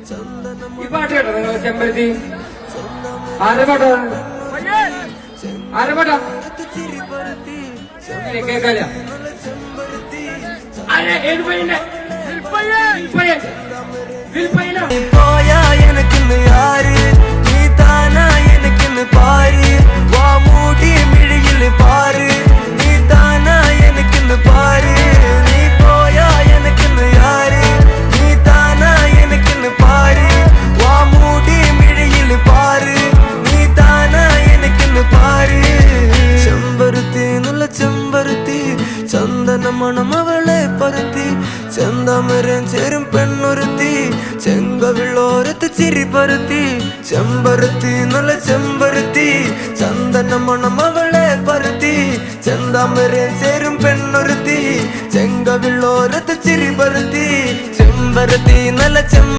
ഈ പാട്ട് കേട്ടോ നിങ്ങൾ? ചെമ്പരത്തി ആരെ പാട്ടാ? ആരെ പാട്ടാ? കേക്കാല ഏത് പയ്യന്റെ? போயா எனக்குன்னு யாரு நீ தானா எனக்குன்னு பாரு வா மூடி மிழியில் பாரு நீ தானா எனக்குன்னு பாரு நீ போயா எனக்குன்னு யாரு நீ தானா எனக்குன்னு பாரு வா மூடி மிழியில் பாரு நீ தானா எனக்குன்னு பாரு ചെമ്പരുത്തി നല്ല ചെമ്പരുത്തി ചന്ദന മണം അവളെ പരുത്തി ചെന്താമരം ചേരും പെണ്ണൊരുത്തി ചെങ്കവിള്ളോരത്ത് ചിരി പരുത്തി ചെമ്പരുത്തി നല്ല ചെമ്പരുത്തി ചന്ദന മണം അവളെ പരുത്തി ചെന്താമരം ചേരും പെണ്ണൊരുത്തി ചെങ്കവിള്ളോരത്ത് ചിരി പരുത്തി ചെമ്പരുത്തി നല്ല